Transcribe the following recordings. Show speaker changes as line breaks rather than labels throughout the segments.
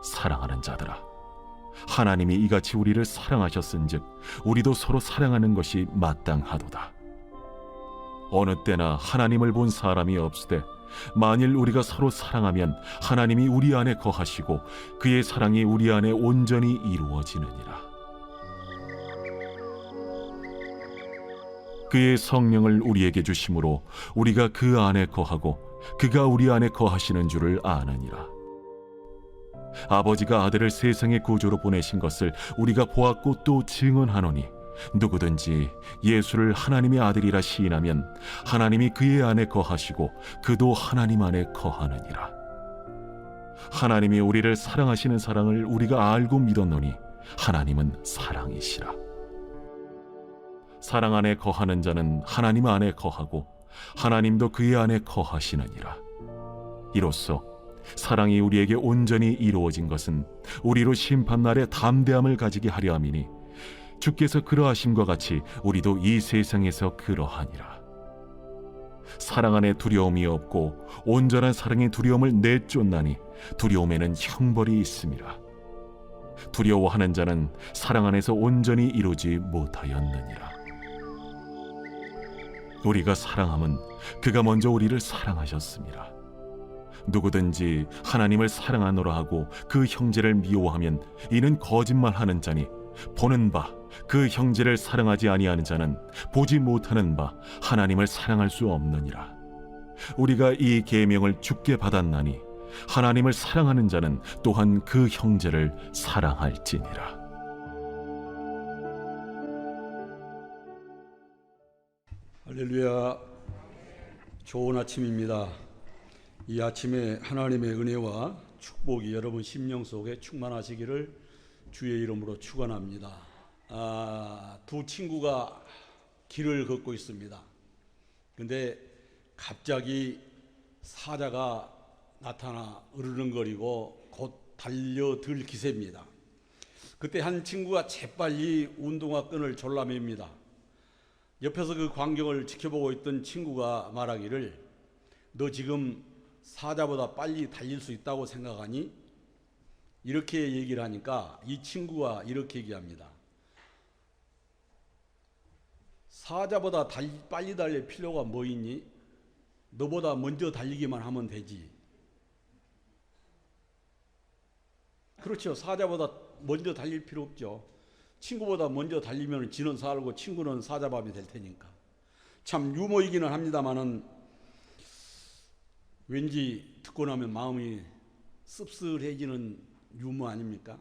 사랑하는 자들아, 하나님이 이같이 우리를 사랑하셨은즉 우리도 서로 사랑하는 것이 마땅하도다. 어느 때나 하나님을 본 사람이 없으되 만일 우리가 서로 사랑하면 하나님이 우리 안에 거하시고 그의 사랑이 우리 안에 온전히 이루어지느니라. 그의 성령을 우리에게 주심으로 우리가 그 안에 거하고 그가 우리 안에 거하시는 줄을 아느니라. 아버지가 아들을 세상의 구주로 보내신 것을 우리가 보았고 또 증언하노니 누구든지 예수를 하나님의 아들이라 시인하면 하나님이 그의 안에 거하시고 그도 하나님 안에 거하느니라. 하나님이 우리를 사랑하시는 사랑을 우리가 알고 믿었노니 하나님은 사랑이시라. 사랑 안에 거하는 자는 하나님 안에 거하고 하나님도 그의 안에 거하시느니라. 이로써 사랑이 우리에게 온전히 이루어진 것은 우리로 심판날에 담대함을 가지게 하려 함이니 주께서 그러하심과 같이 우리도 이 세상에서 그러하니라. 사랑 안에 두려움이 없고 온전한 사랑의 두려움을 내쫓나니 두려움에는 형벌이 있음이라. 두려워하는 자는 사랑 안에서 온전히 이루지 못하였느니라. 우리가 사랑함은 그가 먼저 우리를 사랑하셨습니다. 누구든지 하나님을 사랑하노라 하고 그 형제를 미워하면 이는 거짓말하는 자니 보는 바 그 형제를 사랑하지 아니하는 자는 보지 못하는 바 하나님을 사랑할 수 없느니라. 우리가 이 계명을 주께 받았나니 하나님을 사랑하는 자는 또한 그 형제를 사랑할지니라.
할렐루야. 좋은 아침입니다. 이 아침에 하나님의 은혜와 축복이 여러분 심령 속에 충만하시기를 주의 이름으로 축원합니다. 두 친구가 길을 걷고 있습니다. 근데 갑자기 사자가 나타나 으르렁거리고 곧 달려들 기세입니다. 그때 한 친구가 재빨리 운동화 끈을 졸라맵니다. 옆에서 그 광경을 지켜보고 있던 친구가 말하기를 너 지금 사자보다 빨리 달릴 수 있다고 생각하니? 이렇게 얘기를 하니까 이 친구가 이렇게 얘기합니다. 사자보다 빨리 달릴 필요가 뭐 있니? 너보다 먼저 달리기만 하면 되지. 그렇죠. 사자보다 먼저 달릴 필요 없죠. 친구보다 먼저 달리면 지는 살고 친구는 사자밥이 될 테니까. 참 유머이기는 합니다만은 왠지 듣고 나면 마음이 씁쓸해지는 유머 아닙니까?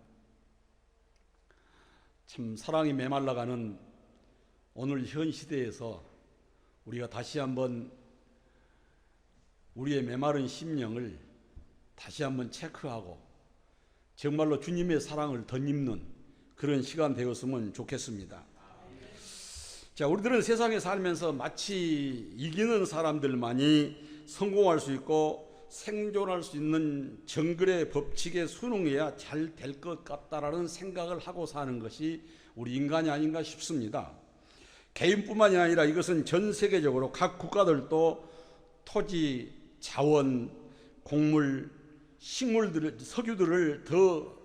참 사랑이 메말라가는 오늘 현 시대에서 우리가 다시 한번 우리의 메마른 심령을 다시 한번 체크하고 정말로 주님의 사랑을 덧입는 그런 시간 되었으면 좋겠습니다. 자, 우리들은 세상에 살면서 마치 이기는 사람들만이 성공할 수 있고 생존할 수 있는 정글의 법칙에 순응해야 잘 될 것 같다라는 생각을 하고 사는 것이 우리 인간이 아닌가 싶습니다. 개인뿐만이 아니라 이것은 전 세계적으로 각 국가들도 토지, 자원, 곡물, 식물들을, 석유들을 더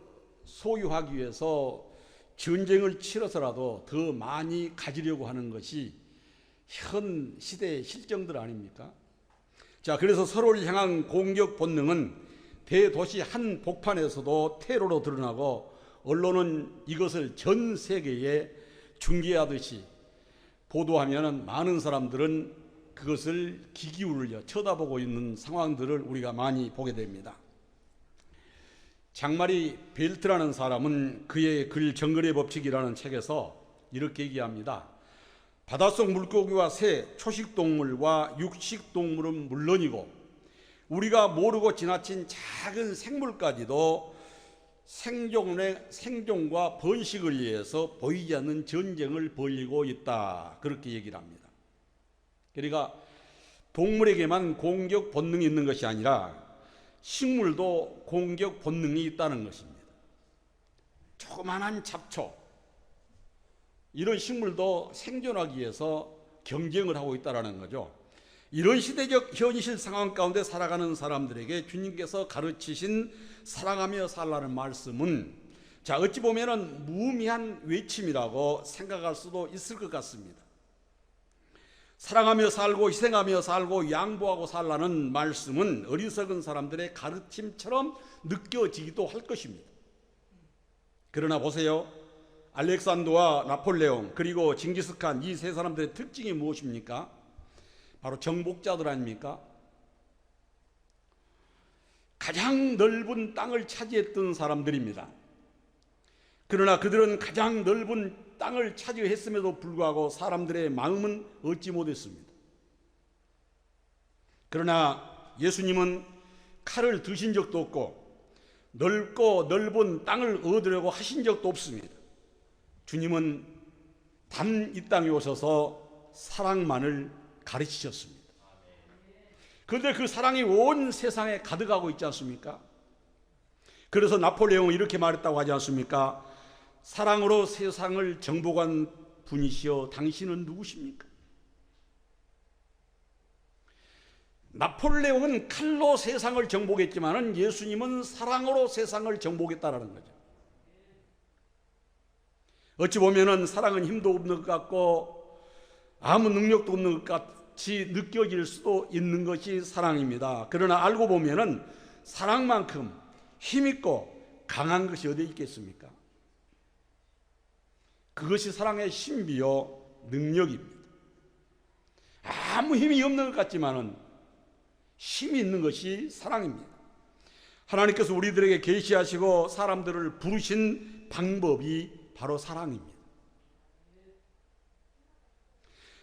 소유하기 위해서 전쟁을 치러서라도 더 많이 가지려고 하는 것이 현 시대의 실정들 아닙니까? 자, 그래서 서로를 향한 공격 본능은 대도시 한 복판에서도 테러로 드러나고 언론은 이것을 전 세계에 중계하듯이 보도하면 많은 사람들은 그것을 귀 기울여 쳐다보고 있는 상황들을 우리가 많이 보게 됩니다. 장마리 벨트라는 사람은 그의 글 정글의 법칙이라는 책에서 이렇게 얘기합니다. 바닷속 물고기와 새, 초식동물과 육식동물은 물론이고 우리가 모르고 지나친 작은 생물까지도 생존과 번식을 위해서 보이지 않는 전쟁을 벌이고 있다. 그렇게 얘기를 합니다. 그러니까 동물에게만 공격 본능이 있는 것이 아니라 식물도 공격 본능이 있다는 것입니다. 조그만한 잡초, 이런 식물도 생존하기 위해서 경쟁을 하고 있다는 거죠. 이런 시대적 현실 상황 가운데 살아가는 사람들에게 주님께서 가르치신 사랑하며 살라는 말씀은 자, 어찌 보면은 무의미한 외침이라고 생각할 수도 있을 것 같습니다. 사랑하며 살고 희생하며 살고 양보하고 살라는 말씀은 어리석은 사람들의 가르침처럼 느껴지기도 할 것입니다. 그러나 보세요. 알렉산더와 나폴레옹 그리고 징기스칸 이 세 사람들의 특징이 무엇입니까? 바로 정복자들 아닙니까? 가장 넓은 땅을 차지했던 사람들입니다. 그러나 그들은 가장 넓은 땅을 차지했음에도 불구하고 사람들의 마음은 얻지 못했습니다. 그러나 예수님은 칼을 드신 적도 없고 넓고 넓은 땅을 얻으려고 하신 적도 없습니다. 주님은 단 이 땅에 오셔서 사랑만을 가르치셨습니다. 그런데 그 사랑이 온 세상에 가득하고 있지 않습니까? 그래서 나폴레옹은 이렇게 말했다고 하지 않습니까? 사랑으로 세상을 정복한 분이시여 당신은 누구십니까? 나폴레옹은 칼로 세상을 정복했지만 예수님은 사랑으로 세상을 정복했다라는 거죠. 어찌 보면은 사랑은 힘도 없는 것 같고 아무 능력도 없는 것 같이 느껴질 수도 있는 것이 사랑입니다. 그러나 알고 보면은 사랑만큼 힘있고 강한 것이 어디 있겠습니까? 그것이 사랑의 신비요 능력입니다. 아무 힘이 없는 것 같지만은 힘이 있는 것이 사랑입니다. 하나님께서 우리들에게 계시하시고 사람들을 부르신 방법이 바로 사랑입니다.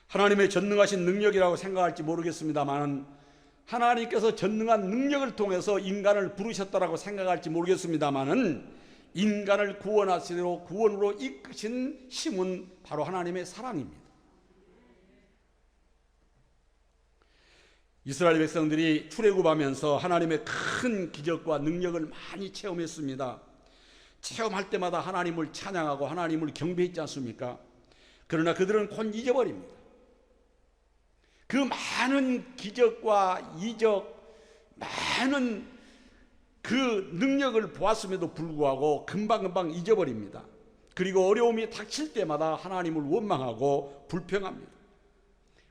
하나님의 전능하신 능력이라고 생각할지 모르겠습니다만 하나님께서 전능한 능력을 통해서 인간을 부르셨다라고 생각할지 모르겠습니다만 인간을 구원하시도록 구원으로 이끄신 힘은 바로 하나님의 사랑입니다. 이스라엘 백성들이 출애굽하면서 하나님의 큰 기적과 능력을 많이 체험했습니다. 체험할 때마다 하나님을 찬양하고 하나님을 경배했지 않습니까? 그러나 그들은 곧 잊어버립니다. 그 많은 기적과 이적, 많은 그 능력을 보았음에도 불구하고 금방금방 잊어버립니다. 그리고 어려움이 닥칠 때마다 하나님을 원망하고 불평합니다.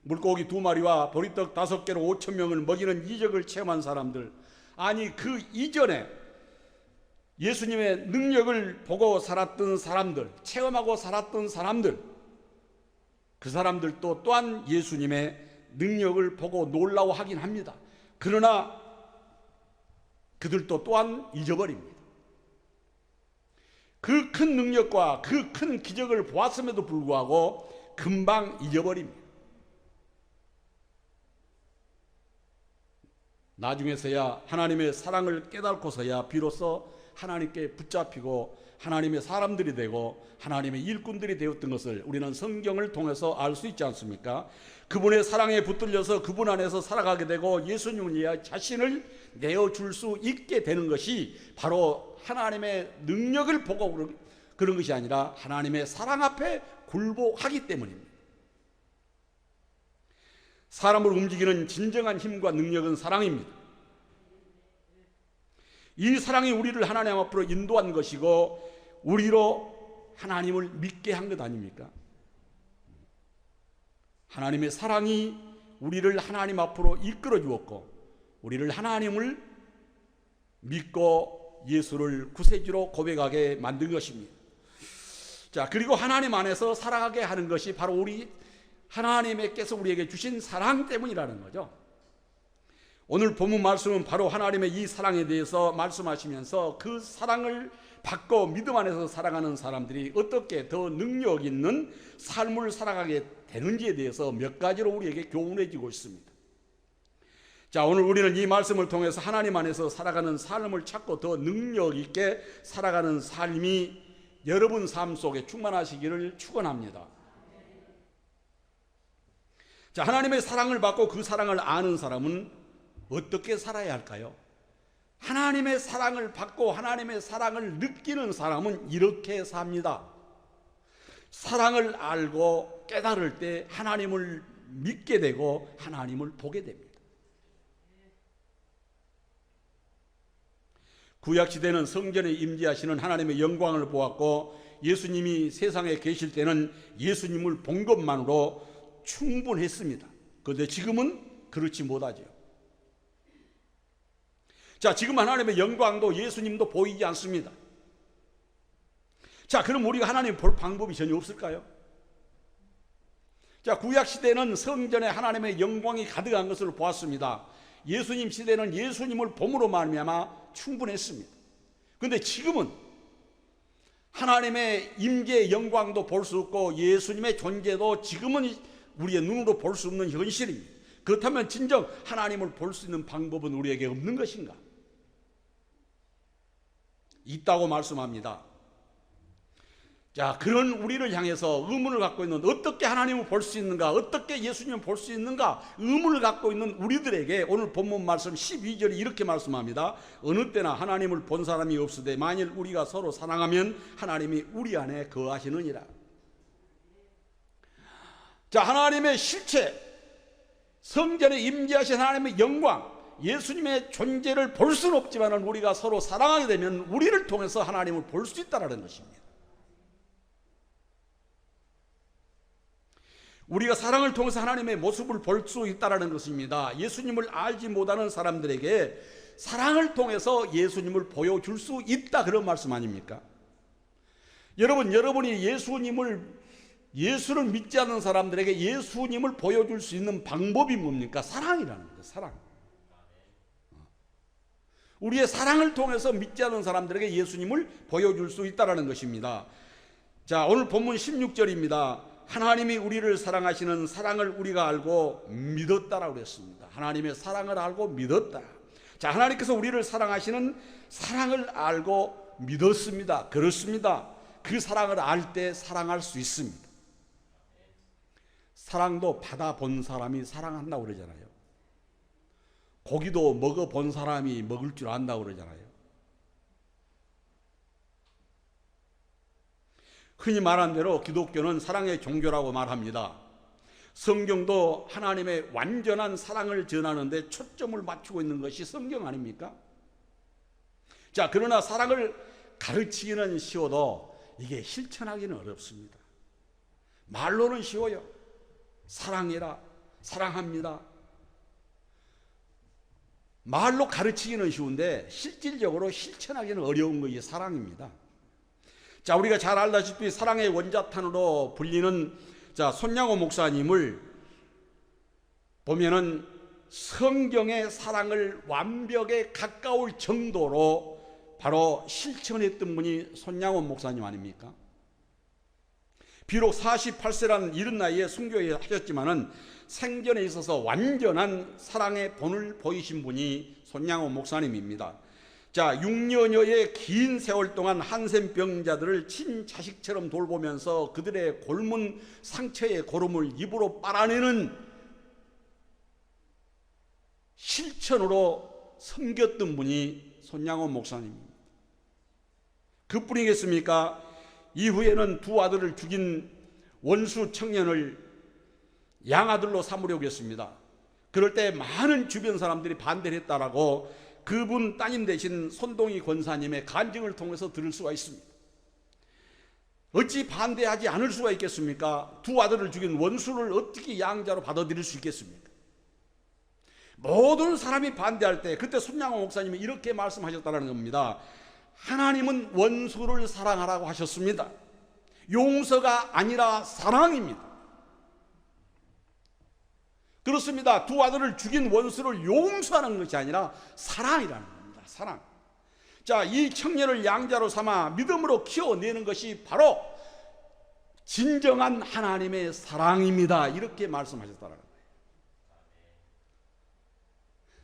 물고기 2마리와 보리떡 5개로 5,000명을 먹이는 이적을 체험한 사람들, 아니 그 이전에 예수님의 능력을 보고 살았던 사람들, 체험하고 살았던 사람들, 그 사람들도 또한 예수님의 능력을 보고 놀라워하긴 합니다. 그러나 그들도 또한 잊어버립니다. 그 큰 능력과 그 큰 기적을 보았음에도 불구하고 금방 잊어버립니다. 나중에서야 하나님의 사랑을 깨닫고서야 비로소 하나님께 붙잡히고 하나님의 사람들이 되고 하나님의 일꾼들이 되었던 것을 우리는 성경을 통해서 알 수 있지 않습니까? 그분의 사랑에 붙들려서 그분 안에서 살아가게 되고 예수님을 자신을 내어줄 수 있게 되는 것이 바로 하나님의 능력을 보고 그런 것이 아니라 하나님의 사랑 앞에 굴복하기 때문입니다. 사람을 움직이는 진정한 힘과 능력은 사랑입니다. 이 사랑이 우리를 하나님 앞으로 인도한 것이고 우리로 하나님을 믿게 한 것 아닙니까? 하나님의 사랑이 우리를 하나님 앞으로 이끌어 주었고 우리를 하나님을 믿고 예수를 구세주로 고백하게 만든 것입니다. 자, 그리고 하나님 안에서 살아가게 하는 것이 바로 우리 하나님께서 우리에게 주신 사랑 때문이라는 거죠. 오늘 본문 말씀은 바로 하나님의 이 사랑에 대해서 말씀하시면서 그 사랑을 받고 믿음 안에서 살아가는 사람들이 어떻게 더 능력 있는 삶을 살아가게 되는지에 대해서 몇 가지로 우리에게 교훈해 주고 있습니다. 자, 오늘 우리는 이 말씀을 통해서 하나님 안에서 살아가는 삶을 찾고 더 능력 있게 살아가는 삶이 여러분 삶 속에 충만하시기를 축원합니다. 자, 하나님의 사랑을 받고 그 사랑을 아는 사람은 어떻게 살아야 할까요? 하나님의 사랑을 받고 하나님의 사랑을 느끼는 사람은 이렇게 삽니다. 사랑을 알고 깨달을 때 하나님을 믿게 되고 하나님을 보게 됩니다. 구약시대는 성전에 임재하시는 하나님의 영광을 보았고 예수님이 세상에 계실 때는 예수님을 본 것만으로 충분했습니다. 그런데 지금은 그렇지 못하죠. 자, 지금 하나님의 영광도 예수님도 보이지 않습니다. 자, 그럼 우리가 하나님 볼 방법이 전혀 없을까요? 자, 구약시대는 성전에 하나님의 영광이 가득한 것을 보았습니다. 예수님 시대는 예수님을 봄으로 말미암아 충분했습니다. 그런데 지금은 하나님의 임재의 영광도 볼 수 없고 예수님의 존재도 지금은 우리의 눈으로 볼 수 없는 현실입니다. 그렇다면 진정 하나님을 볼 수 있는 방법은 우리에게 없는 것인가? 있다고 말씀합니다. 자, 그런 우리를 향해서 의문을 갖고 있는, 어떻게 하나님을 볼 수 있는가, 어떻게 예수님을 볼 수 있는가 의문을 갖고 있는 우리들에게 오늘 본문 말씀 12절이 이렇게 말씀합니다. 어느 때나 하나님을 본 사람이 없으되 만일 우리가 서로 사랑하면 하나님이 우리 안에 거하시느니라. 자, 하나님의 실체, 성전에 임재하신 하나님의 영광, 예수님의 존재를 볼 수는 없지만 우리가 서로 사랑하게 되면 우리를 통해서 하나님을 볼 수 있다는 것입니다. 우리가 사랑을 통해서 하나님의 모습을 볼 수 있다는 것입니다. 예수님을 알지 못하는 사람들에게 사랑을 통해서 예수님을 보여줄 수 있다, 그런 말씀 아닙니까? 여러분이 예수를 믿지 않는 사람들에게 예수님을 보여줄 수 있는 방법이 뭡니까? 사랑이라는 거예요. 사랑. 우리의 사랑을 통해서 믿지 않는 사람들에게 예수님을 보여줄 수 있다는 것입니다. 자, 오늘 본문 16절입니다. 하나님이 우리를 사랑하시는 사랑을 우리가 알고 믿었다라고 그랬습니다. 하나님의 사랑을 알고 믿었다. 자, 하나님께서 우리를 사랑하시는 사랑을 알고 믿었습니다. 그렇습니다. 그 사랑을 알 때 사랑할 수 있습니다. 사랑도 받아본 사람이 사랑한다고 그러잖아요. 고기도 먹어본 사람이 먹을 줄 안다고 그러잖아요. 흔히 말한 대로 기독교는 사랑의 종교라고 말합니다. 성경도 하나님의 완전한 사랑을 전하는데 초점을 맞추고 있는 것이 성경 아닙니까? 자, 그러나 사랑을 가르치기는 쉬워도 이게 실천하기는 어렵습니다. 말로는 쉬워요. 사랑해라, 사랑합니다. 말로 가르치기는 쉬운데 실질적으로 실천하기는 어려운 것이 사랑입니다. 자, 우리가 잘 알다시피 사랑의 원자탄으로 불리는 손양호 목사님을 보면은 성경의 사랑을 완벽에 가까울 정도로 바로 실천했던 분이 손양호 목사님 아닙니까? 비록 48세라는 이른 나이에 순교에 하셨지만은 생전에 있어서 완전한 사랑의 본을 보이신 분이 손양호 목사님입니다. 자, 6년여의 긴 세월 동안 한센병자들을 친자식처럼 돌보면서 그들의 골문 상처의 고름을 입으로 빨아내는 실천으로 섬겼던 분이 손양호 목사님입니다. 그뿐이겠습니까? 이후에는 두 아들을 죽인 원수 청년을 양아들로 삼으려고 했습니다. 그럴 때 많은 주변 사람들이 반대를 했다라고 그분 따님 대신 손동희 권사님의 간증을 통해서 들을 수가 있습니다. 어찌 반대하지 않을 수가 있겠습니까? 두 아들을 죽인 원수를 어떻게 양자로 받아들일 수 있겠습니까? 모든 사람이 반대할 때 그때 손양호 목사님이 이렇게 말씀하셨다는 겁니다. 하나님은 원수를 사랑하라고 하셨습니다. 용서가 아니라 사랑입니다. 그렇습니다. 두 아들을 죽인 원수를 용서하는 것이 아니라 사랑이라는 겁니다. 사랑. 자, 이 청년을 양자로 삼아 믿음으로 키워내는 것이 바로 진정한 하나님의 사랑입니다. 이렇게 말씀하셨다는 거예요.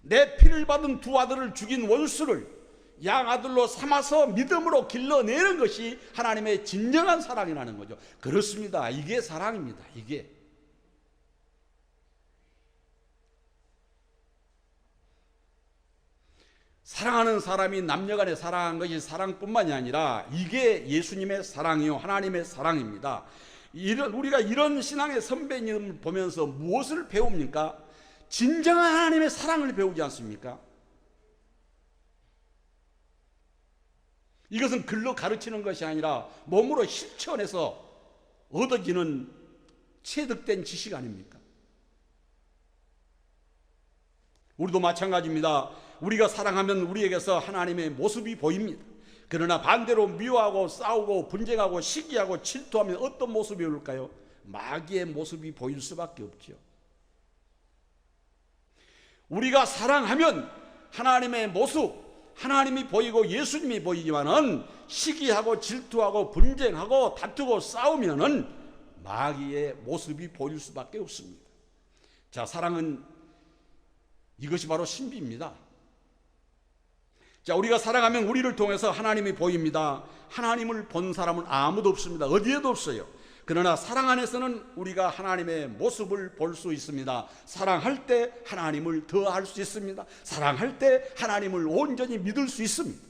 내 피를 받은 두 아들을 죽인 원수를 양아들로 삼아서 믿음으로 길러내는 것이 하나님의 진정한 사랑이라는 거죠. 그렇습니다. 이게 사랑입니다. 이게. 사랑하는 사람이 남녀간에 사랑한 것이 사랑뿐만이 아니라 이게 예수님의 사랑이요 하나님의 사랑입니다. 우리가 이런 신앙의 선배님을 보면서 무엇을 배웁니까? 진정한 하나님의 사랑을 배우지 않습니까? 이것은 글로 가르치는 것이 아니라 몸으로 실천해서 얻어지는 체득된 지식 아닙니까? 우리도 마찬가지입니다. 우리가 사랑하면 우리에게서 하나님의 모습이 보입니다. 그러나 반대로 미워하고 싸우고 분쟁하고 시기하고 질투하면 어떤 모습이 올까요? 마귀의 모습이 보일 수밖에 없죠. 우리가 사랑하면 하나님의 모습, 하나님이 보이고 예수님이 보이지만은 시기하고 질투하고 분쟁하고 다투고 싸우면은 마귀의 모습이 보일 수밖에 없습니다. 자, 사랑은 이것이 바로 신비입니다. 자, 우리가 사랑하면 우리를 통해서 하나님이 보입니다. 하나님을 본 사람은 아무도 없습니다. 어디에도 없어요. 그러나 사랑 안에서는 우리가 하나님의 모습을 볼 수 있습니다. 사랑할 때 하나님을 더 알 수 있습니다. 사랑할 때 하나님을 온전히 믿을 수 있습니다.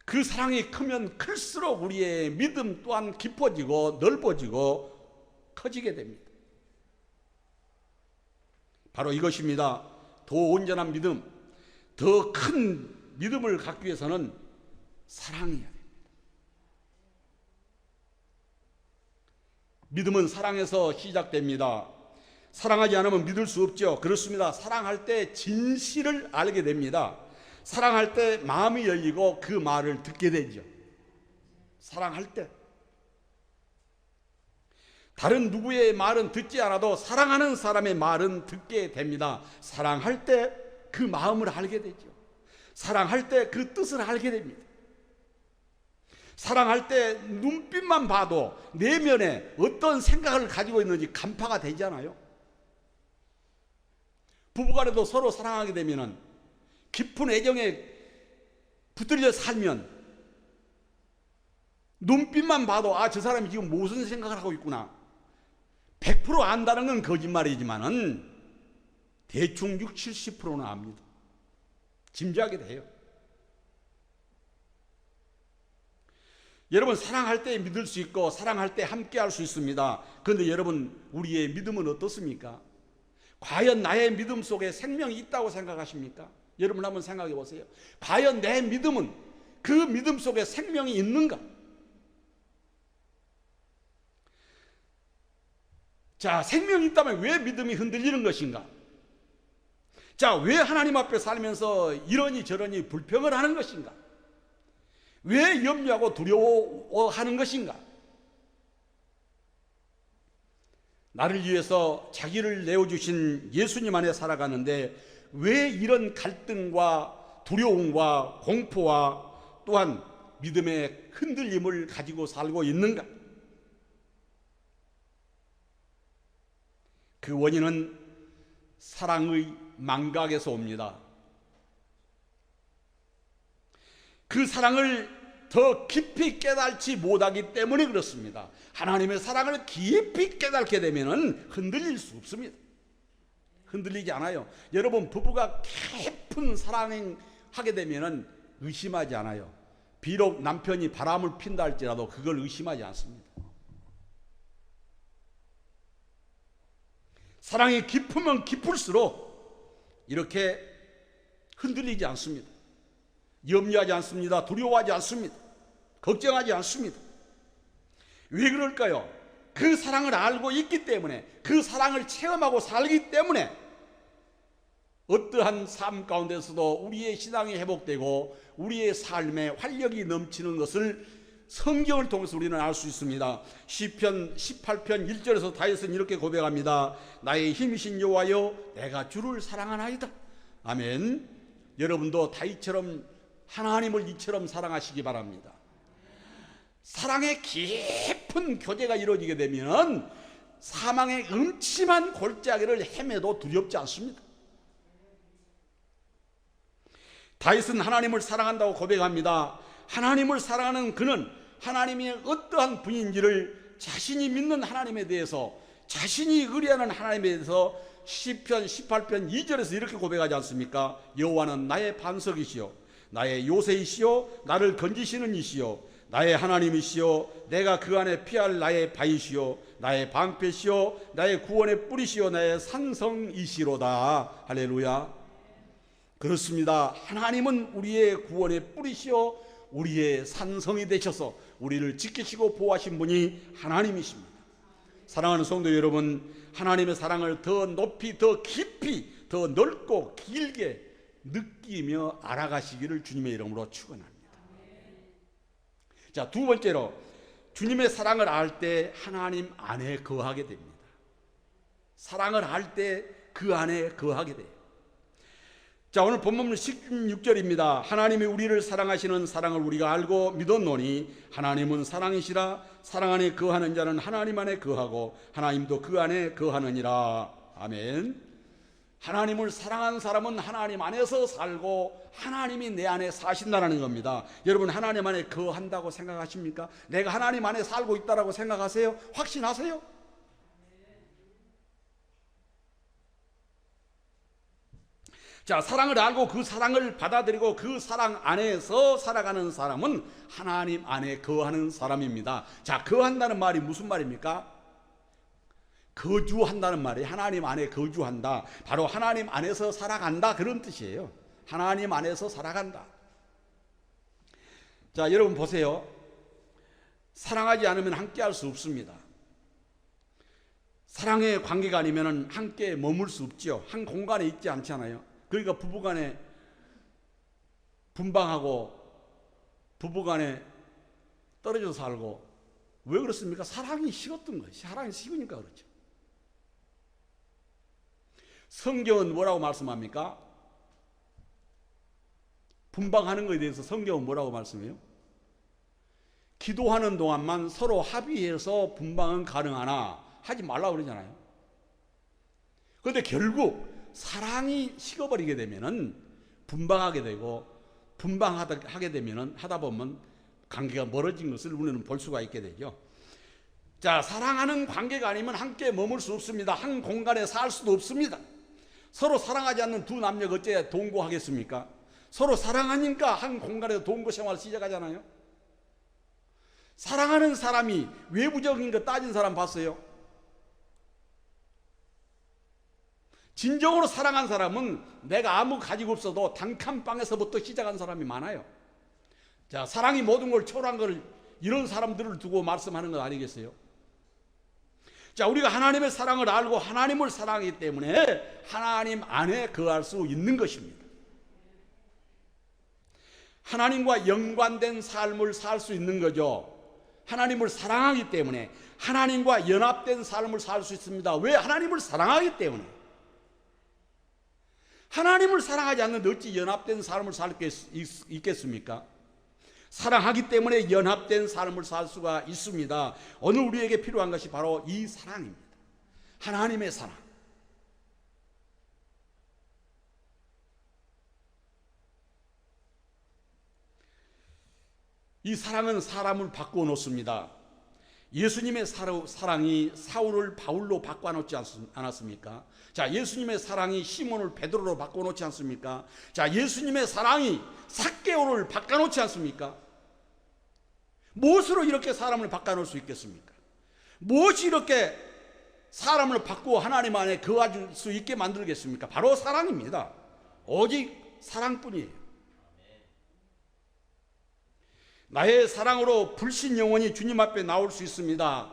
그 사랑이 크면 클수록 우리의 믿음 또한 깊어지고 넓어지고 커지게 됩니다. 바로 이것입니다. 더 온전한 믿음, 더 큰 믿음을 갖기 위해서는 사랑해야 됩니다. 믿음은 사랑에서 시작됩니다. 사랑하지 않으면 믿을 수 없죠. 그렇습니다. 사랑할 때 진실을 알게 됩니다. 사랑할 때 마음이 열리고 그 말을 듣게 되죠. 사랑할 때 다른 누구의 말은 듣지 않아도 사랑하는 사람의 말은 듣게 됩니다. 사랑할 때 그 마음을 알게 되죠. 사랑할 때 그 뜻을 알게 됩니다. 사랑할 때 눈빛만 봐도 내면에 어떤 생각을 가지고 있는지 간파가 되잖아요. 부부간에도 서로 사랑하게 되면 깊은 애정에 붙들려 살면 눈빛만 봐도 아, 저 사람이 지금 무슨 생각을 하고 있구나. 100% 안다는 건 거짓말이지만은 대충 60, 70%는 압니다. 짐작이 돼요. 여러분, 사랑할 때 믿을 수 있고 사랑할 때 함께 할 수 있습니다. 그런데 여러분, 우리의 믿음은 어떻습니까? 과연 나의 믿음 속에 생명이 있다고 생각하십니까? 여러분 한번 생각해 보세요. 과연 내 믿음은 그 믿음 속에 생명이 있는가? 자, 생명이 있다면 왜 믿음이 흔들리는 것인가? 자, 왜 하나님 앞에 살면서 이러니 저러니 불평을 하는 것인가? 왜 염려하고 두려워하는 것인가? 나를 위해서 자기를 내어주신 예수님 안에 살아가는데 왜 이런 갈등과 두려움과 공포와 또한 믿음의 흔들림을 가지고 살고 있는가? 그 원인은 사랑의 망각에서 옵니다. 그 사랑을 더 깊이 깨달지 못하기 때문에 그렇습니다. 하나님의 사랑을 깊이 깨닫게 되면 흔들릴 수 없습니다. 흔들리지 않아요. 여러분, 부부가 깊은 사랑을 하게 되면 의심하지 않아요. 비록 남편이 바람을 핀다 할지라도 그걸 의심하지 않습니다. 사랑이 깊으면 깊을수록 이렇게 흔들리지 않습니다. 염려하지 않습니다. 두려워하지 않습니다. 걱정하지 않습니다. 왜 그럴까요? 그 사랑을 알고 있기 때문에, 그 사랑을 체험하고 살기 때문에 어떠한 삶 가운데서도 우리의 신앙이 회복되고 우리의 삶에 활력이 넘치는 것을 성경을 통해서 우리는 알 수 있습니다. 시편 18편 1절에서 다윗은 이렇게 고백합니다. 나의 힘이신 여호와여, 내가 주를 사랑하나이다. 아멘. 여러분도 다윗처럼 하나님을 이처럼 사랑하시기 바랍니다. 사랑의 깊은 교제가 이루어지게 되면 사망의 음침한 골짜기를 헤매도 두렵지 않습니다. 다윗은 하나님을 사랑한다고 고백합니다. 하나님을 사랑하는 그는 하나님이 어떠한 분인지를 자신이 믿는 하나님에 대해서, 자신이 의뢰하는 하나님에 대해서 시편 18편 2절에서 이렇게 고백하지 않습니까? 여호와는 나의 반석이시요 나의 요새이시요 나를 건지시는 이시요 나의 하나님이시요 내가 그 안에 피할 나의 바위시요 나의 방패시요 나의 구원의 뿌리시요 나의 산성이시로다. 할렐루야. 그렇습니다. 하나님은 우리의 구원의 뿌리시요 우리의 산성이 되셔서 우리를 지키시고 보호하신 분이 하나님이십니다. 사랑하는 성도 여러분, 하나님의 사랑을 더 높이 더 깊이 더 넓고 길게 느끼며 알아가시기를 주님의 이름으로 축원합니다. 자, 두 번째로 주님의 사랑을 알 때 하나님 안에 거하게 됩니다. 사랑을 알 때 그 안에 거하게 돼요. 자, 오늘 본문 16절입니다. 하나님이 우리를 사랑하시는 사랑을 우리가 알고 믿었노니 하나님은 사랑이시라. 사랑 안에 거하는 자는 하나님 안에 거하고 하나님도 그 안에 거하느니라. 아멘. 하나님을 사랑하는 사람은 하나님 안에서 살고 하나님이 내 안에 사신다는 겁니다. 여러분, 하나님 안에 거한다고 생각하십니까? 내가 하나님 안에 살고 있다고 생각하세요? 확신하세요? 자, 사랑을 알고 그 사랑을 받아들이고 그 사랑 안에서 살아가는 사람은 하나님 안에 거하는 사람입니다. 자, 거한다는 말이 무슨 말입니까? 거주한다는 말이 하나님 안에 거주한다. 바로 하나님 안에서 살아간다, 그런 뜻이에요. 하나님 안에서 살아간다. 자, 여러분 보세요. 사랑하지 않으면 함께 할 수 없습니다. 사랑의 관계가 아니면 함께 머물 수 없죠. 한 공간에 있지 않잖아요. 그러니까 부부간에 분방하고 부부간에 떨어져 살고, 왜 그렇습니까? 사랑이 식었던 거예요. 사랑이 식으니까 그렇죠. 성경은 뭐라고 말씀합니까? 분방하는 것에 대해서 성경은 뭐라고 말씀해요? 기도하는 동안만 서로 합의해서 분방은 가능하나 하지 말라고 그러잖아요. 그런데 결국 사랑이 식어버리게 되면은 분방하게 되고, 분방하게 되면은 하다 보면 관계가 멀어진 것을 우리는 볼 수가 있게 되죠. 자, 사랑하는 관계가 아니면 함께 머물 수 없습니다. 한 공간에 살 수도 없습니다. 서로 사랑하지 않는 두 남녀가 어째 동거하겠습니까? 서로 사랑하니까 한 공간에서 동거 생활을 시작하잖아요. 사랑하는 사람이 외부적인 거 따진 사람 봤어요? 진정으로 사랑한 사람은 내가 아무 가지고 없어도 단칸방에서부터 시작한 사람이 많아요. 자, 사랑이 모든 걸 초월한 걸, 이런 사람들을 두고 말씀하는 것 아니겠어요? 자, 우리가 하나님의 사랑을 알고 하나님을 사랑하기 때문에 하나님 안에 거할 수 있는 것입니다. 하나님과 연관된 삶을 살 수 있는 거죠. 하나님을 사랑하기 때문에 하나님과 연합된 삶을 살 수 있습니다. 왜? 하나님을 사랑하기 때문에. 하나님을 사랑하지 않는데 어찌 연합된 삶을 살 수 있겠습니까? 사랑하기 때문에 연합된 삶을 살 수가 있습니다. 오늘 우리에게 필요한 것이 바로 이 사랑입니다. 하나님의 사랑. 이 사랑은 사람을 바꾸어 놓습니다. 예수님의 사랑이 사울을 바울로 바꿔놓지 않았습니까? 자, 예수님의 사랑이 시몬을 베드로로 바꿔놓지 않습니까? 자, 예수님의 사랑이 삭개오를 바꿔놓지 않습니까? 무엇으로 이렇게 사람을 바꿔놓을 수 있겠습니까? 무엇이 이렇게 사람을 바꾸어 하나님 안에 거할 수 있게 만들겠습니까? 바로 사랑입니다. 오직 사랑뿐이에요. 나의 사랑으로 불신 영혼이 주님 앞에 나올 수 있습니다.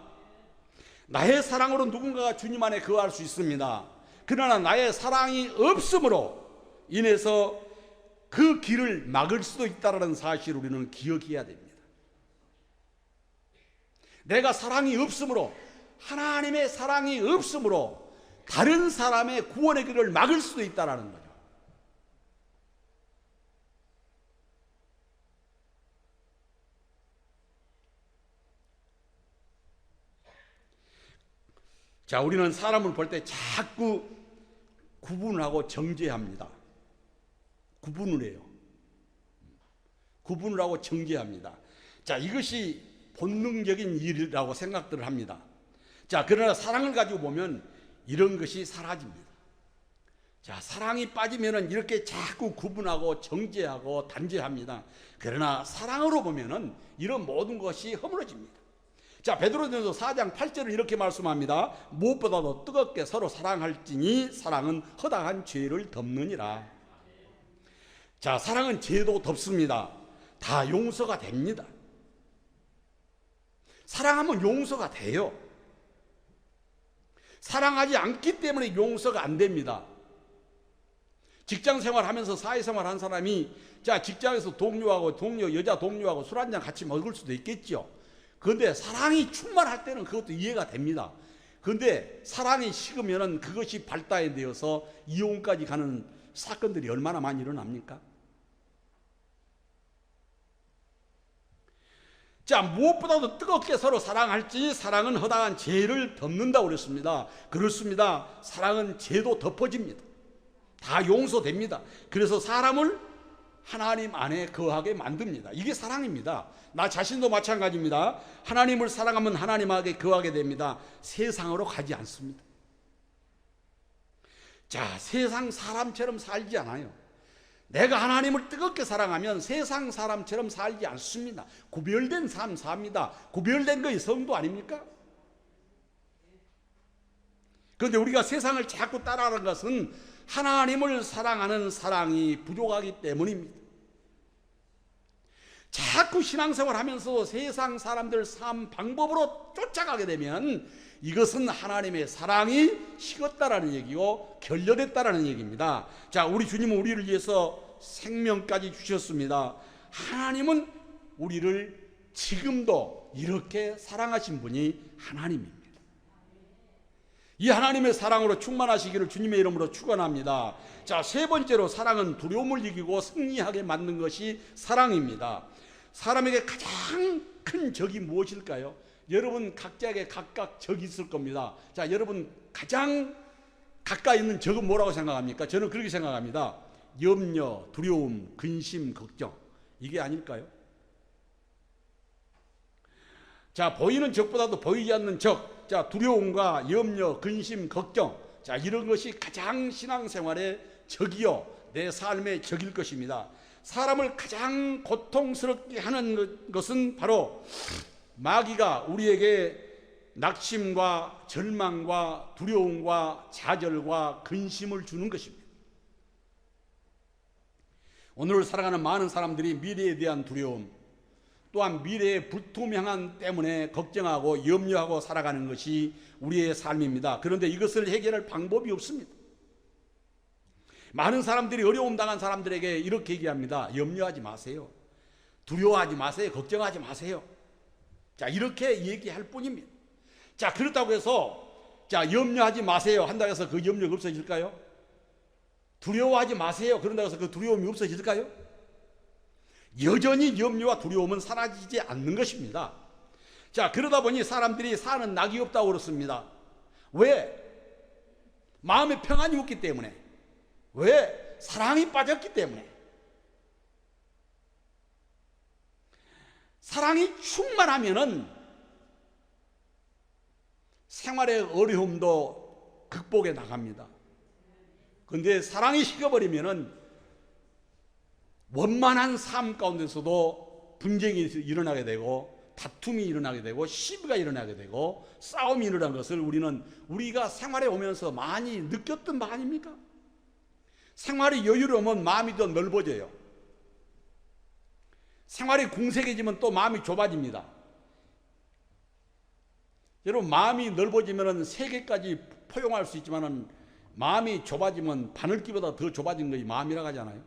나의 사랑으로 누군가가 주님 안에 거할 수 있습니다. 그러나 나의 사랑이 없음으로 인해서 그 길을 막을 수도 있다는 사실을 우리는 기억해야 됩니다. 내가 사랑이 없음으로, 하나님의 사랑이 없음으로 다른 사람의 구원의 길을 막을 수도 있다는 거죠. 자, 우리는 사람을 볼 때 자꾸 구분하고 정죄합니다. 구분을 해요. 구분을 하고 정죄합니다. 자, 이것이 본능적인 일이라고 생각들을 합니다. 자, 그러나 사랑을 가지고 보면 이런 것이 사라집니다. 자, 사랑이 빠지면은 이렇게 자꾸 구분하고 정죄하고 단죄합니다. 그러나 사랑으로 보면은 이런 모든 것이 허물어집니다. 자, 베드로전서 4장 8절을 이렇게 말씀합니다. 무엇보다도 뜨겁게 서로 사랑할지니 사랑은 허다한 죄를 덮느니라. 자, 사랑은 죄도 덮습니다. 다 용서가 됩니다. 사랑하면 용서가 돼요. 사랑하지 않기 때문에 용서가 안 됩니다. 직장 생활하면서 사회생활 한 사람이 자, 직장에서 여자 동료하고 술 한잔 같이 먹을 수도 있겠죠. 그런데 사랑이 충만할 때는 그것도 이해가 됩니다. 그런데 사랑이 식으면은 그것이 발달이 되어서 이혼까지 가는 사건들이 얼마나 많이 일어납니까? 자, 무엇보다도 뜨겁게 서로 사랑할지 사랑은 허다한 죄를 덮는다고 그랬습니다. 그렇습니다. 사랑은 죄도 덮어집니다. 다 용서됩니다. 그래서 사람을 하나님 안에 거하게 만듭니다. 이게 사랑입니다. 나 자신도 마찬가지입니다. 하나님을 사랑하면 하나님 안에 거하게 됩니다. 세상으로 가지 않습니다. 자, 세상 사람처럼 살지 않아요. 내가 하나님을 뜨겁게 사랑하면 세상 사람처럼 살지 않습니다. 구별된 삶 삽니다. 구별된 것이 성도 아닙니까? 그런데 우리가 세상을 자꾸 따라하는 것은 하나님을 사랑하는 사랑이 부족하기 때문입니다. 자꾸 신앙생활 하면서 세상 사람들 삶 방법으로 쫓아가게 되면 이것은 하나님의 사랑이 식었다라는 얘기고 결렬했다라는 얘기입니다. 자, 우리 주님은 우리를 위해서 생명까지 주셨습니다. 하나님은 우리를 지금도 이렇게 사랑하신 분이 하나님입니다. 이 하나님의 사랑으로 충만하시기를 주님의 이름으로 축원합니다. 자, 세 번째로 사랑은 두려움을 이기고 승리하게 만든 것이 사랑입니다. 사람에게 가장 큰 적이 무엇일까요? 여러분 각자에게 각각 적이 있을 겁니다. 자, 여러분 가장 가까이 있는 적은 뭐라고 생각합니까? 저는 그렇게 생각합니다. 염려, 두려움, 근심, 걱정. 이게 아닐까요? 자, 보이는 적보다도 보이지 않는 적. 자, 두려움과 염려, 근심, 걱정. 자, 이런 것이 가장 신앙생활의 적이요, 내 삶의 적일 것입니다. 사람을 가장 고통스럽게 하는 것은 바로 마귀가 우리에게 낙심과 절망과 두려움과 좌절과 근심을 주는 것입니다. 오늘을 살아가는 많은 사람들이 미래에 대한 두려움, 또한 미래의 불투명함 때문에 걱정하고 염려하고 살아가는 것이 우리의 삶입니다. 그런데 이것을 해결할 방법이 없습니다. 많은 사람들이 어려움 당한 사람들에게 이렇게 얘기합니다. 염려하지 마세요. 두려워하지 마세요. 걱정하지 마세요. 자, 이렇게 얘기할 뿐입니다. 자, 그렇다고 해서 자, 염려하지 마세요 한다고 해서 그 염려가 없어질까요? 두려워하지 마세요 그런다고 해서 그 두려움이 없어질까요? 여전히 염려와 두려움은 사라지지 않는 것입니다. 자, 그러다 보니 사람들이 사는 낙이 없다고 그렇습니다. 왜? 마음에 평안이 없기 때문에. 왜? 사랑이 빠졌기 때문에. 사랑이 충만하면은 생활의 어려움도 극복해 나갑니다. 그런데 사랑이 식어버리면은 원만한 삶 가운데서도 분쟁이 일어나게 되고 다툼이 일어나게 되고 시비가 일어나게 되고 싸움이 일어난 것을 우리가 생활에 오면서 많이 느꼈던 바 아닙니까? 생활이 여유로우면 마음이 더 넓어져요. 생활이 궁색해지면 또 마음이 좁아집니다. 여러분, 마음이 넓어지면 세계까지 포용할 수 있지만 마음이 좁아지면 바늘기보다 더 좁아진 것이 마음이라고 하잖아요.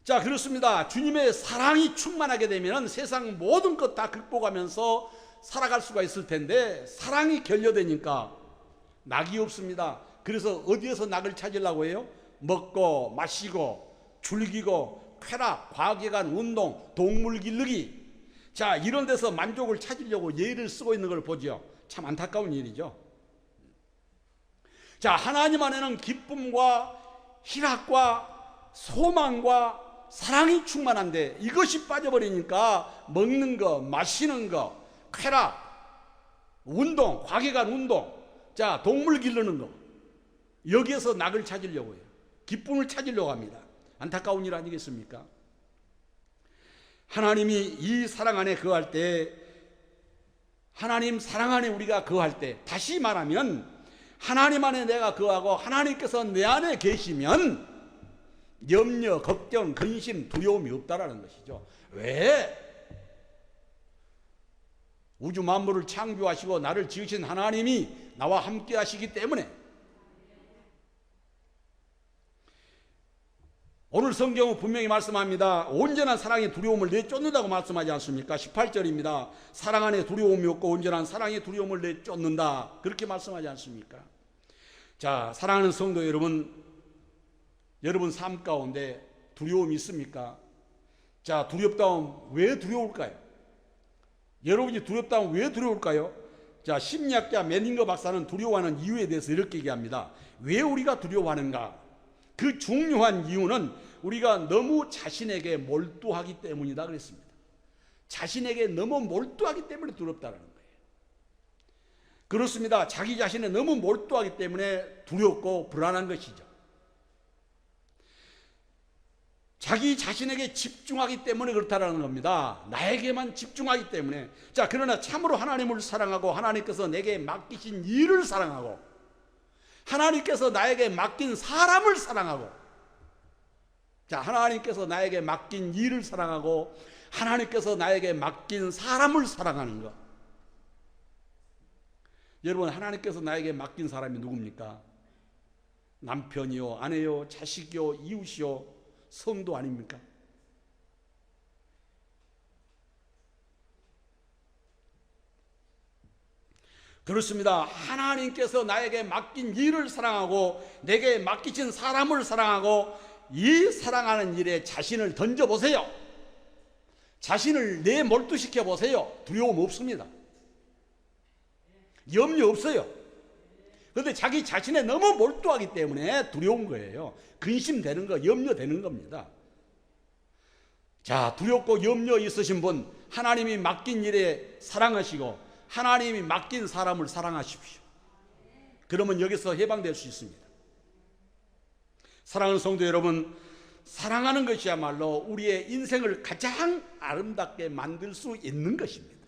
자, 그렇습니다. 주님의 사랑이 충만하게 되면 세상 모든 것 다 극복하면서 살아갈 수가 있을 텐데 사랑이 결여되니까 낙이 없습니다. 그래서 어디에서 낙을 찾으려고 해요? 먹고 마시고 즐기고 쾌락, 과학기관, 운동, 동물 기르기. 자, 이런 데서 만족을 찾으려고 예를 쓰고 있는 걸 보죠. 참 안타까운 일이죠. 자, 하나님 안에는 기쁨과 희락과 소망과 사랑이 충만한데 이것이 빠져버리니까 먹는 거, 마시는 거, 쾌락, 운동, 과계관 운동, 자, 동물 기르는 거, 여기에서 낙을 찾으려고 해요. 기쁨을 찾으려고 합니다. 안타까운 일 아니겠습니까? 하나님이 이 사랑 안에 거할 때, 하나님 사랑 안에 우리가 거할 때, 다시 말하면 하나님 안에 내가 거하고 하나님께서 내 안에 계시면 염려, 걱정, 근심, 두려움이 없다라는 것이죠. 왜? 우주 만물을 창조하시고 나를 지으신 하나님이 나와 함께 하시기 때문에. 오늘 성경은 분명히 말씀합니다. 온전한 사랑이 두려움을 내쫓는다고 말씀하지 않습니까? 18절입니다. 사랑 안에 두려움이 없고 온전한 사랑이 두려움을 내쫓는다, 그렇게 말씀하지 않습니까? 자, 사랑하는 성도 여러분, 여러분 삶 가운데 두려움이 있습니까? 자, 두렵다면 왜 두려울까요? 여러분이 두렵다면 왜 두려울까요? 자, 심리학자 메닝거 박사는 두려워하는 이유에 대해서 이렇게 얘기합니다. 왜 우리가 두려워하는가? 그 중요한 이유는 우리가 너무 자신에게 몰두하기 때문이다 그랬습니다. 자신에게 너무 몰두하기 때문에 두렵다는 거예요. 그렇습니다. 자기 자신에 너무 몰두하기 때문에 두렵고 불안한 것이죠. 자기 자신에게 집중하기 때문에 그렇다는 겁니다. 나에게만 집중하기 때문에. 자, 그러나 참으로 하나님을 사랑하고 하나님께서 내게 맡기신 일을 사랑하고 하나님께서 나에게 맡긴 사람을 사랑하고, 자, 하나님께서 나에게 맡긴 일을 사랑하고 하나님께서 나에게 맡긴 사람을 사랑하는 것. 여러분, 하나님께서 나에게 맡긴 사람이 누굽니까? 남편이요, 아내요, 자식이요, 이웃이요, 성도 아닙니까? 그렇습니다. 하나님께서 나에게 맡긴 일을 사랑하고 내게 맡기신 사람을 사랑하고 이 사랑하는 일에 자신을 던져보세요. 자신을 내몰두시켜 보세요. 두려움 없습니다. 염려 없어요. 그런데 자기 자신에 너무 몰두하기 때문에 두려운 거예요. 근심되는 거, 염려되는 겁니다. 자, 두렵고 염려 있으신 분, 하나님이 맡긴 일에 사랑하시고 하나님이 맡긴 사람을 사랑하십시오. 그러면 여기서 해방될 수 있습니다. 사랑하는 성도 여러분, 사랑하는 것이야말로 우리의 인생을 가장 아름답게 만들 수 있는 것입니다.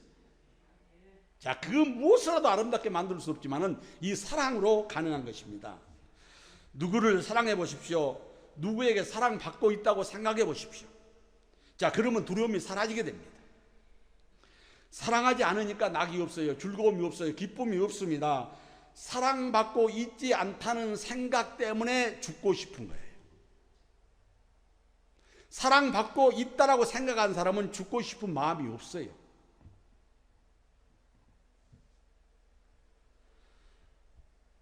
자, 그 무엇으로도 아름답게 만들 수 없지만은 이 사랑으로 가능한 것입니다. 누구를 사랑해 보십시오. 누구에게 사랑받고 있다고 생각해 보십시오. 자, 그러면 두려움이 사라지게 됩니다. 사랑하지 않으니까 낙이 없어요. 즐거움이 없어요. 기쁨이 없습니다. 사랑받고 있지 않다는 생각 때문에 죽고 싶은 거예요. 사랑받고 있다라고 생각한 사람은 죽고 싶은 마음이 없어요.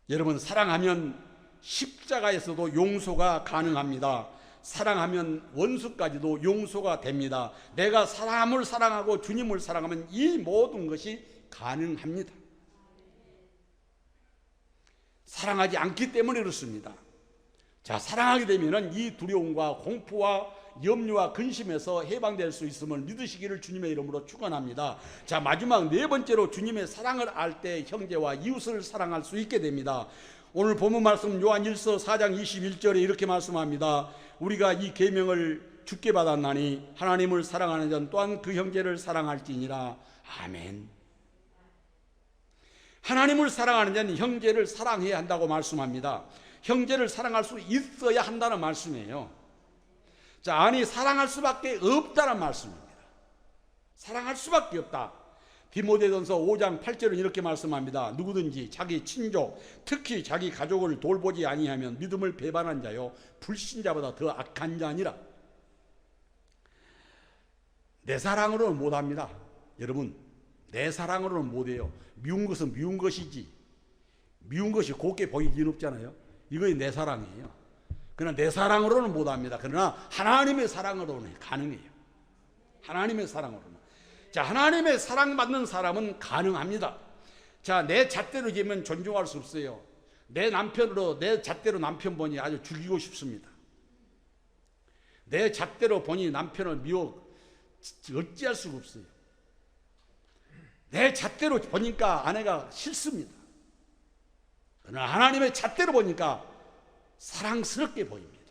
여러분, 사랑하면 십자가에서도 용서가 가능합니다. 사랑하면 원수까지도 용서가 됩니다. 내가 사람을 사랑하고 주님을 사랑하면 이 모든 것이 가능합니다. 사랑하지 않기 때문에 그렇습니다. 자, 사랑하게 되면 이 두려움과 공포와 염려와 근심에서 해방될 수 있음을 믿으시기를 주님의 이름으로 축원합니다. 자, 마지막 네 번째로 주님의 사랑을 알 때 형제와 이웃을 사랑할 수 있게 됩니다. 오늘 본문 말씀 요한 1서 4장 21절에 이렇게 말씀합니다. 우리가 이 계명을 주께 받았나니 하나님을 사랑하는 자 또한 그 형제를 사랑할지니라. 아멘. 하나님을 사랑하는 자는 형제를 사랑해야 한다고 말씀합니다. 형제를 사랑할 수 있어야 한다는 말씀이에요. 자, 아니 사랑할 수밖에 없다는 말씀입니다. 사랑할 수밖에 없다. 디모데전서 5장 8절은 이렇게 말씀합니다. 누구든지 자기 친족, 특히 자기 가족을 돌보지 아니하면 믿음을 배반한 자요 불신자보다 더 악한 자니라. 내 사랑으로는 못합니다. 여러분, 내 사랑으로는 못해요. 미운 것은 미운 것이지, 미운 것이 곱게 보이긴 없잖아요. 이것이 내 사랑이에요. 그러나 내 사랑으로는 못합니다. 그러나 하나님의 사랑으로는 가능해요. 하나님의 사랑으로는. 자, 하나님의 사랑받는 사람은 가능합니다. 자, 내 잣대로 지면 존중할 수 없어요. 내 남편으로, 내 잣대로 남편 보니 아주 죽이고 싶습니다. 내 잣대로 보니 남편을 미워 어찌할 수가 없어요. 내 잣대로 보니까 아내가 싫습니다. 그러나 하나님의 잣대로 보니까 사랑스럽게 보입니다.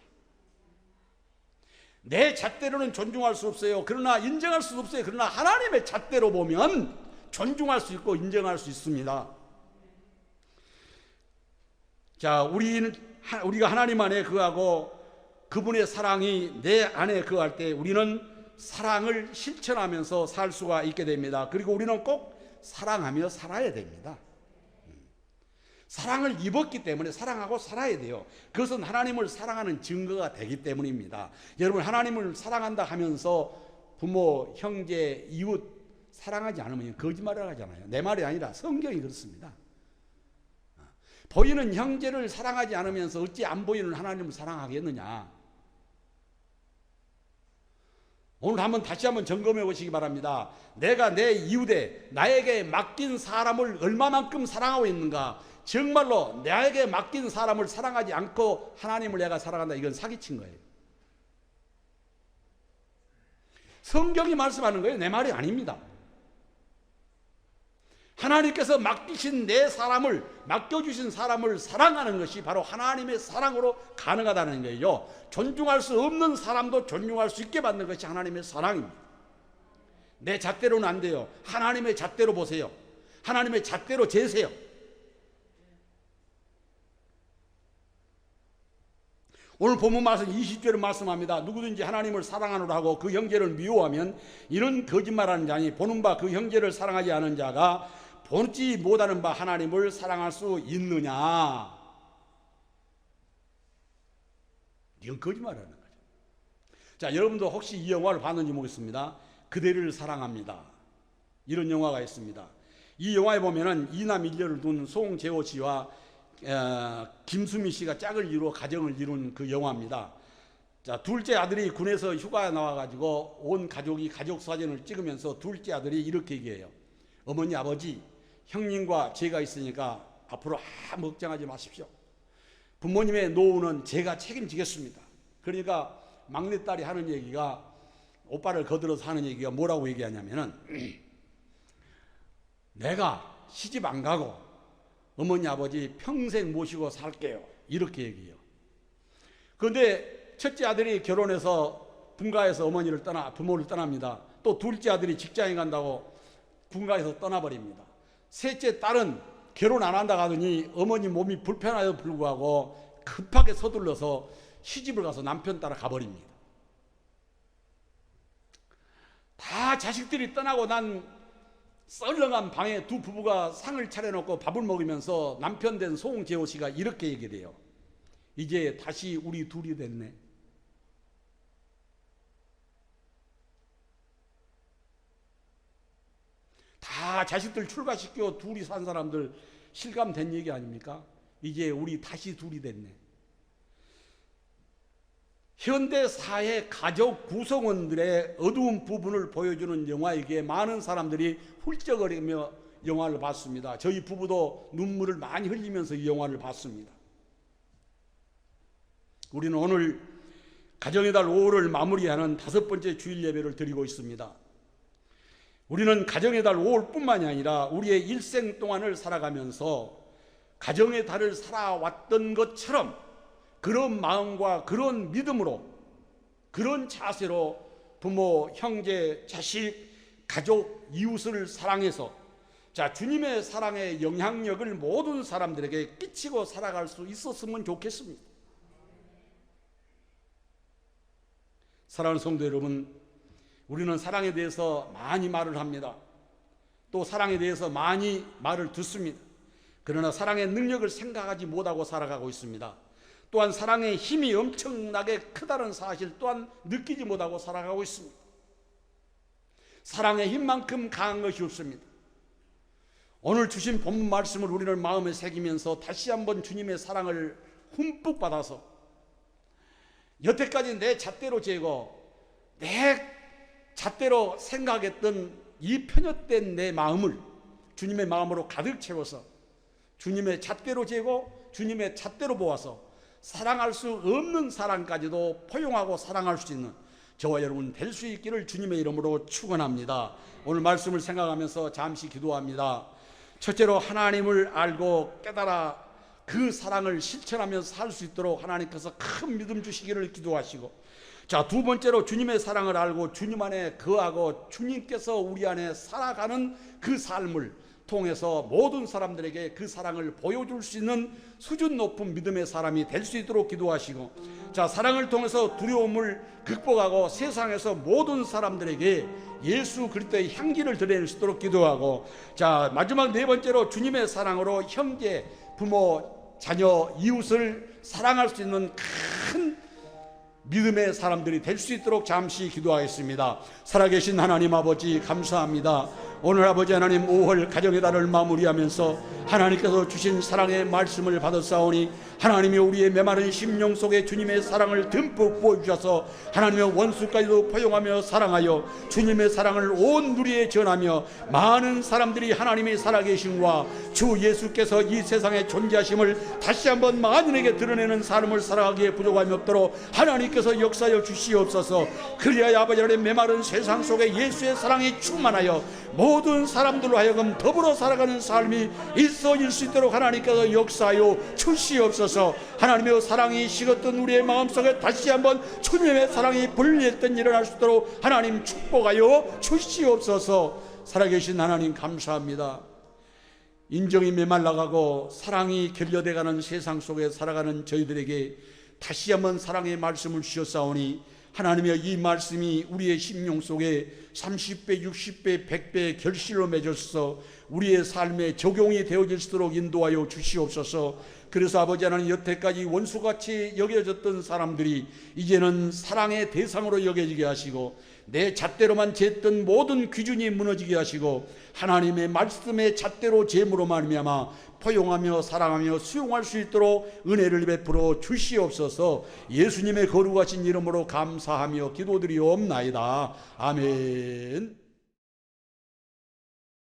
내 잣대로는 존중할 수 없어요. 그러나 인정할 수 없어요. 그러나 하나님의 잣대로 보면 존중할 수 있고 인정할 수 있습니다. 자, 우리가 하나님 안에 거하고 그분의 사랑이 내 안에 거할 때 우리는 사랑을 실천하면서 살 수가 있게 됩니다. 그리고 우리는 꼭 사랑하며 살아야 됩니다. 사랑을 입었기 때문에 사랑하고 살아야 돼요. 그것은 하나님을 사랑하는 증거가 되기 때문입니다. 여러분, 하나님을 사랑한다 하면서 부모, 형제, 이웃 사랑하지 않으면 거짓말을 하잖아요. 내 말이 아니라 성경이 그렇습니다. 보이는 형제를 사랑하지 않으면서 어찌 안 보이는 하나님을 사랑하겠느냐. 오늘 다시 한번 점검해 보시기 바랍니다. 내가 내 이웃에 나에게 맡긴 사람을 얼마만큼 사랑하고 있는가. 정말로 나에게 맡긴 사람을 사랑하지 않고 하나님을 내가 사랑한다, 이건 사기친 거예요. 성경이 말씀하는 거예요. 내 말이 아닙니다. 하나님께서 맡기신 맡겨주신 사람을 사랑하는 것이 바로 하나님의 사랑으로 가능하다는 거예요. 존중할 수 없는 사람도 존중할 수 있게 만든 것이 하나님의 사랑입니다. 내 잣대로는 안 돼요. 하나님의 잣대로 보세요. 하나님의 잣대로 재세요. 오늘 본문 말씀 20절에 말씀합니다. 누구든지 하나님을 사랑하노라 하고 그 형제를 미워하면 이는 거짓말하는 자니 보는 바 그 형제를 사랑하지 않은 자가 보지 못하는 바 하나님을 사랑할 수 있느냐. 이건 거짓말하는 거죠. 자, 여러분도 혹시 이 영화를 봤는지 모르겠습니다. 그대를 사랑합니다. 이런 영화가 있습니다. 이 영화에 보면은 이남 일녀를 둔 송재호 씨와 김수미 씨가 짝을 이루어 가정을 이룬 그 영화입니다. 자, 둘째 아들이 군에서 휴가 나와가지고 온 가족이 가족 사진을 찍으면서 둘째 아들이 이렇게 얘기해요. 어머니, 아버지, 형님과 제가 있으니까 앞으로 아무 걱정하지 마십시오. 부모님의 노후는 제가 책임지겠습니다. 그러니까 막내딸이 하는 얘기가, 오빠를 거들어서 하는 얘기가 뭐라고 얘기하냐면은 내가 시집 안 가고 어머니 아버지 평생 모시고 살게요, 이렇게 얘기해요. 그런데 첫째 아들이 결혼해서 분가해서 부모를 떠납니다. 또 둘째 아들이 직장에 간다고 분가해서 떠나버립니다. 셋째 딸은 결혼 안 한다 하더니 어머니 몸이 불편해서 불구하고 급하게 서둘러서 시집을 가서 남편 따라 가버립니다. 다 자식들이 떠나고 난 썰렁한 방에 두 부부가 상을 차려놓고 밥을 먹으면서 남편 된 송재호 씨가 이렇게 얘기를 해요. 이제 다시 우리 둘이 됐네. 다 자식들 출가시켜 둘이 산 사람들 실감된 얘기 아닙니까? 이제 우리 다시 둘이 됐네. 현대 사회 가족 구성원들의 어두운 부분을 보여주는 영화이기에 많은 사람들이 훌쩍거리며 영화를 봤습니다. 저희 부부도 눈물을 많이 흘리면서 이 영화를 봤습니다. 우리는 오늘 가정의 달 5월을 마무리하는 5번째 주일 예배를 드리고 있습니다. 우리는 가정의 달 5월뿐만이 아니라 우리의 일생 동안을 살아가면서 가정의 달을 살아왔던 것처럼 그런 마음과 그런 믿음으로, 그런 자세로 부모, 형제, 자식, 가족, 이웃을 사랑해서 주님의 사랑의 영향력을 모든 사람들에게 끼치고 살아갈 수 있었으면 좋겠습니다. 사랑하는 성도 여러분, 우리는 사랑에 대해서 많이 말을 합니다. 또 사랑에 대해서 많이 말을 듣습니다. 그러나 사랑의 능력을 생각하지 못하고 살아가고 있습니다. 또한 사랑의 힘이 엄청나게 크다는 사실 또한 느끼지 못하고 살아가고 있습니다. 사랑의 힘만큼 강한 것이 없습니다. 오늘 주신 본문 말씀을 우리는 마음에 새기면서 다시 한번 주님의 사랑을 흠뻑 받아서 여태까지 내 잣대로 재고 내 잣대로 생각했던 이 편협된 내 마음을 주님의 마음으로 가득 채워서 주님의 잣대로 재고 주님의 잣대로 보아서 사랑할 수 없는 사랑까지도 포용하고 사랑할 수 있는 저와 여러분 될 수 있기를 주님의 이름으로 축원합니다. 오늘 말씀을 생각하면서 잠시 기도합니다. 첫째로 하나님을 알고 깨달아 그 사랑을 실천하면서 살 수 있도록 하나님께서 큰 믿음 주시기를 기도하시고, 자, 두 번째로 주님의 사랑을 알고 주님 안에 거하고 주님께서 우리 안에 살아가는 그 삶을 통해서 모든 사람들에게 그 사랑을 보여줄 수 있는 수준 높은 믿음의 사람이 될 수 있도록 기도하시고, 자, 사랑을 통해서 두려움을 극복하고 세상에서 모든 사람들에게 예수 그리스도의 향기를 드릴 수 있도록 기도하고, 자, 마지막 네 번째로 주님의 사랑으로 형제, 부모, 자녀, 이웃을 사랑할 수 있는 큰 믿음의 사람들이 될 수 있도록 잠시 기도하겠습니다. 살아계신 하나님 아버지 감사합니다. 오늘 아버지 하나님 5월 가정의 달을 마무리하면서 하나님께서 주신 사랑의 말씀을 받았사오니 하나님이 우리의 메마른 심령 속에 주님의 사랑을 듬뿍 부어주셔서 하나님의 원수까지도 포용하며 사랑하여 주님의 사랑을 온 누리에 전하며 많은 사람들이 하나님의 살아계심과 주 예수께서 이 세상에 존재하심을 다시 한번 만인에게 드러내는 삶을 살아가기에 부족함이 없도록 하나님께서 역사하여 주시옵소서. 그리하여 아버지 하나님 메마른 세상 속에 예수의 사랑이 충만하여 모든 사람들로 하여금 더불어 살아가는 삶이 있어질 수 있도록 하나님께서 역사하여 주시옵소서. 하나님의 사랑이 식었던 우리의 마음속에 다시 한번 주님의 사랑이 불렸던 일어날 수 있도록 하나님 축복하여 주시옵소서. 살아계신 하나님 감사합니다. 인정이 메말라가고 사랑이 결여돼가는 세상 속에 살아가는 저희들에게 다시 한번 사랑의 말씀을 주셨사오니 하나님의 이 말씀이 우리의 심령 속에 30배, 60배, 100배의 결실로 맺어서 우리의 삶에 적용이 되어질 수 있도록 인도하여 주시옵소서. 그래서 아버지 하나님 여태까지 원수같이 여겨졌던 사람들이 이제는 사랑의 대상으로 여겨지게 하시고 내 잣대로만 쟀던 모든 기준이 무너지게 하시고 하나님의 말씀의 잣대로 잼으로 말미암아 포용하며 사랑하며 수용할 수 있도록 은혜를 베풀어 주시옵소서. 예수님의 거룩하신 이름으로 감사하며 기도드리옵나이다. 아멘.